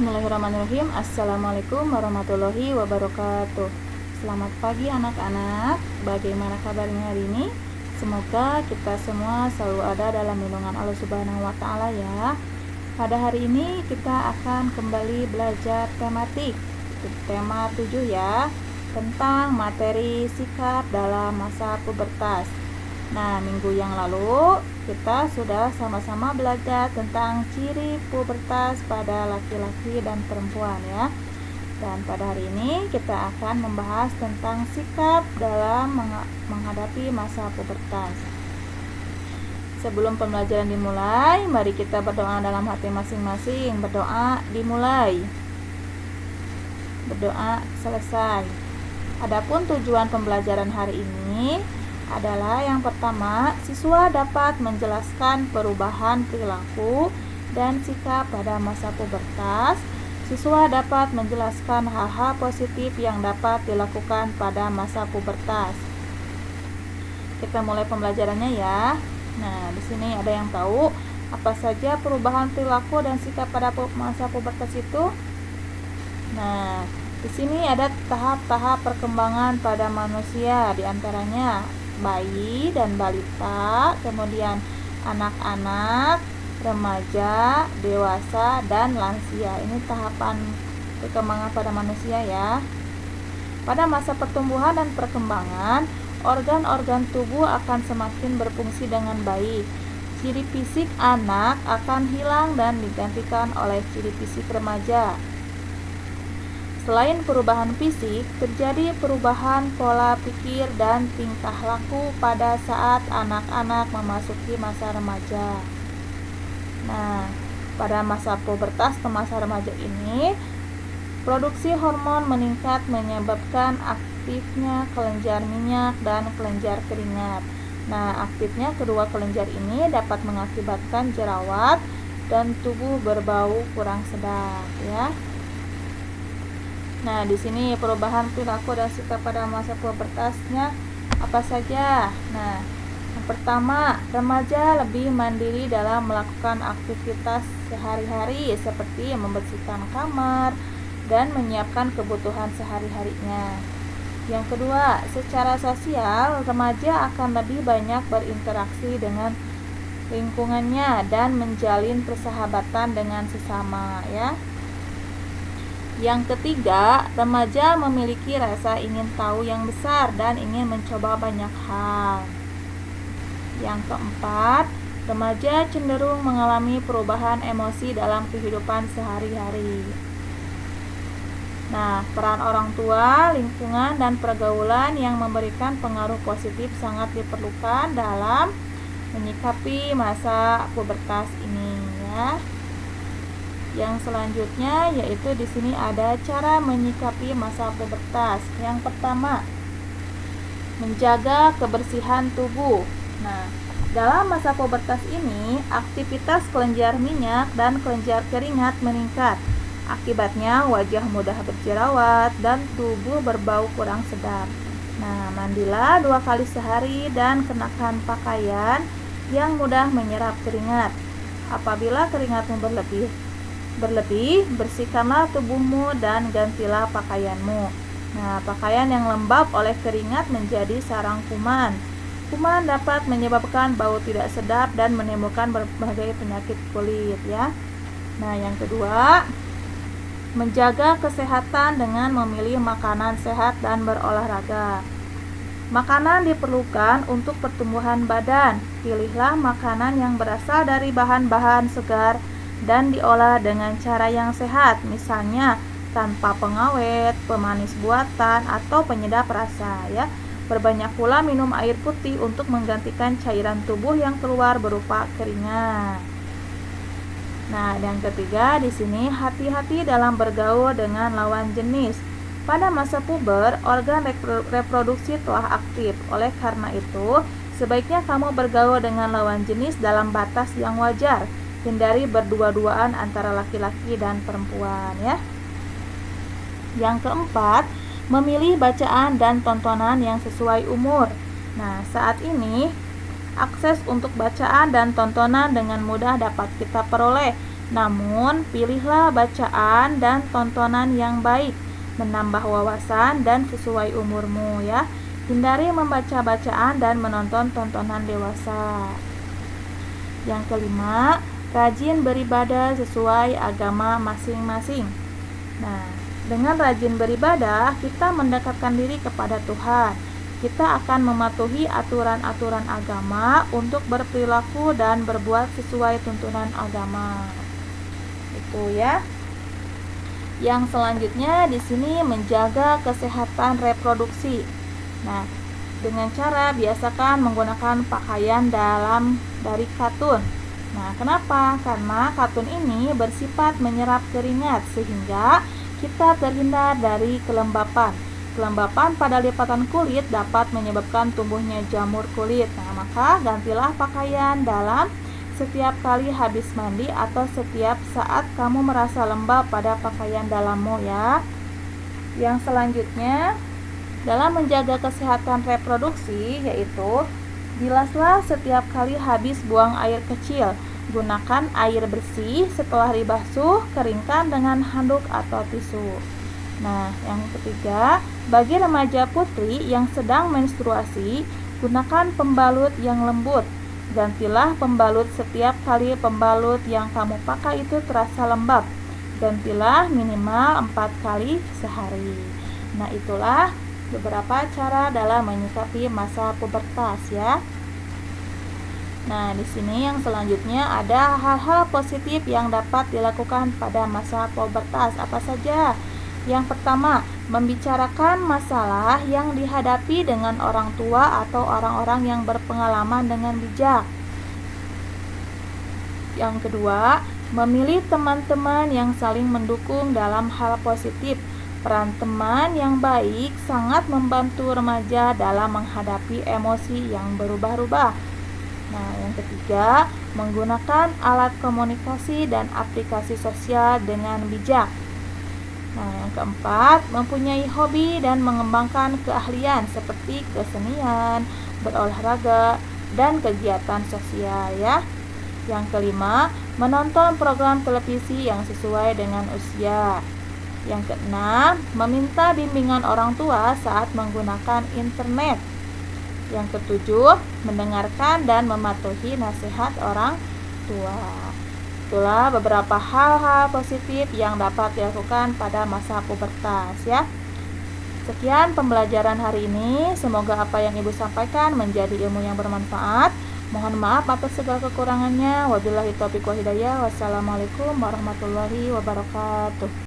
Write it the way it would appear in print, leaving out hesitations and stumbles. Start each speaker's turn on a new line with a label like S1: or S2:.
S1: Bismillahirrahmanirrahim. Assalamualaikum warahmatullahi wabarakatuh. Selamat pagi anak-anak. Bagaimana kabarnya hari ini? Semoga kita semua selalu ada dalam lindungan Allah Subhanahu wa taala ya. Pada hari ini kita akan kembali belajar tematik tema 7 ya, tentang materi sikap dalam masa pubertas. Nah, minggu yang lalu kita sudah sama-sama belajar tentang ciri pubertas pada laki-laki dan perempuan ya. Dan pada hari ini kita akan membahas tentang sikap dalam menghadapi masa pubertas. Sebelum pembelajaran dimulai, mari kita berdoa dalam hati masing-masing. Berdoa dimulai, berdoa selesai. Adapun tujuan pembelajaran hari ini adalah yang pertama, siswa dapat menjelaskan perubahan perilaku dan sikap pada masa pubertas. Siswa dapat menjelaskan hal-hal positif yang dapat dilakukan pada masa pubertas. Kita mulai pembelajarannya ya. Nah, di sini ada yang tahu apa saja perubahan perilaku dan sikap pada masa pubertas itu? Nah, di sini ada tahap-tahap perkembangan pada manusia, diantaranya bayi dan balita, kemudian anak-anak, remaja, dewasa, dan lansia. Ini tahapan perkembangan pada manusia ya. Pada masa pertumbuhan dan perkembangan, organ-organ tubuh akan semakin berfungsi dengan baik. Ciri fisik anak akan hilang dan digantikan oleh ciri fisik remaja. Selain perubahan fisik, terjadi perubahan pola pikir dan tingkah laku pada saat anak-anak memasuki masa remaja. Nah, pada masa pubertas atau masa remaja ini, produksi hormon meningkat menyebabkan aktifnya kelenjar minyak dan kelenjar keringat. Nah, aktifnya kedua kelenjar ini dapat mengakibatkan jerawat dan tubuh berbau kurang sedap ya. Nah, di sini perubahan perilaku dan sikap pada masa pubertasnya apa saja? Nah, yang pertama, remaja lebih mandiri dalam melakukan aktivitas sehari-hari seperti membersihkan kamar dan menyiapkan kebutuhan sehari-harinya. Yang kedua, secara sosial, remaja akan lebih banyak berinteraksi dengan lingkungannya dan menjalin persahabatan dengan sesama ya. Yang ketiga, remaja memiliki rasa ingin tahu yang besar dan ingin mencoba banyak hal. Yang keempat, remaja cenderung mengalami perubahan emosi dalam kehidupan sehari-hari. Nah, peran orang tua, lingkungan, dan pergaulan yang memberikan pengaruh positif sangat diperlukan dalam menyikapi masa pubertas ini ya. Yang selanjutnya yaitu di sini ada cara menyikapi masa pubertas. Yang pertama, menjaga kebersihan tubuh. Nah, dalam masa pubertas ini, aktivitas kelenjar minyak dan kelenjar keringat meningkat. Akibatnya wajah mudah berjerawat dan tubuh berbau kurang sedap. Nah, mandilah 2 kali sehari dan kenakan pakaian yang mudah menyerap keringat. Apabila keringatmu berlebih, bersihkanlah tubuhmu dan gantilah pakaianmu. Nah, pakaian yang lembab oleh keringat menjadi sarang kuman. Kuman dapat menyebabkan bau tidak sedap dan menimbulkan berbagai penyakit kulit ya. Nah, yang kedua, menjaga kesehatan dengan memilih makanan sehat dan berolahraga. Makanan diperlukan untuk pertumbuhan badan. Pilihlah makanan yang berasal dari bahan-bahan segar dan diolah dengan cara yang sehat, misalnya tanpa pengawet, pemanis buatan, atau penyedap rasa ya. Perbanyak pula minum air putih untuk menggantikan cairan tubuh yang keluar berupa keringat. Nah, yang ketiga di sini hati-hati dalam bergaul dengan lawan jenis. Pada masa puber, organ reproduksi telah aktif. Oleh karena itu, sebaiknya kamu bergaul dengan lawan jenis dalam batas yang wajar. Hindari berdua-duaan antara laki-laki dan perempuan ya. Yang keempat, memilih bacaan dan tontonan yang sesuai umur. Nah, saat ini akses untuk bacaan dan tontonan dengan mudah dapat kita peroleh Namun, pilihlah bacaan dan tontonan yang baik, menambah wawasan dan sesuai umurmu ya. Hindari membaca bacaan dan menonton tontonan dewasa. Yang kelima, rajin beribadah sesuai agama masing-masing. Nah, dengan rajin beribadah, kita mendekatkan diri kepada Tuhan. Kita akan mematuhi aturan-aturan agama untuk berperilaku dan berbuat sesuai tuntunan agama. Itu ya. Yang selanjutnya di sini menjaga kesehatan reproduksi. Nah, dengan cara biasakan menggunakan pakaian dalam dari katun. Nah, kenapa? Karena katun ini bersifat menyerap keringat sehingga kita terhindar dari kelembapan. Kelembapan pada lipatan kulit dapat menyebabkan tumbuhnya jamur kulit. Nah, maka gantilah pakaian dalam setiap kali habis mandi atau setiap saat kamu merasa lembab pada pakaian dalammu ya. Yang selanjutnya dalam menjaga kesehatan reproduksi yaitu bilaslah setiap kali habis buang air kecil. Gunakan air bersih, setelah dibasuh keringkan dengan handuk atau tisu. Nah, yang ketiga, bagi remaja putri yang sedang menstruasi, gunakan pembalut yang lembut. Gantilah pembalut setiap kali pembalut yang kamu pakai itu terasa lembab. Gantilah minimal 4 kali sehari. Nah, itulah beberapa cara dalam menyikapi masa pubertas ya. Nah, di sini yang selanjutnya ada hal-hal positif yang dapat dilakukan pada masa pubertas. Apa saja? Yang pertama, membicarakan masalah yang dihadapi dengan orang tua atau orang-orang yang berpengalaman dengan bijak. Yang kedua, memilih teman-teman yang saling mendukung dalam hal positif. Peran teman yang baik sangat membantu remaja dalam menghadapi emosi yang berubah-ubah. Nah, yang ketiga, menggunakan alat komunikasi dan aplikasi sosial dengan bijak. Nah, yang keempat, mempunyai hobi dan mengembangkan keahlian seperti kesenian, berolahraga, dan kegiatan sosial ya. Yang kelima, menonton program televisi yang sesuai dengan usia. Yang keenam, meminta bimbingan orang tua saat menggunakan internet. Yang ketujuh, mendengarkan dan mematuhi nasihat orang tua. Itulah beberapa hal-hal positif yang dapat dilakukan pada masa pubertas ya. Sekian pembelajaran hari ini. Semoga apa yang Ibu sampaikan menjadi ilmu yang bermanfaat. Mohon maaf atas segala kekurangannya. Wabillahi taufiq wal hidayah. Wassalamualaikum warahmatullahi wabarakatuh.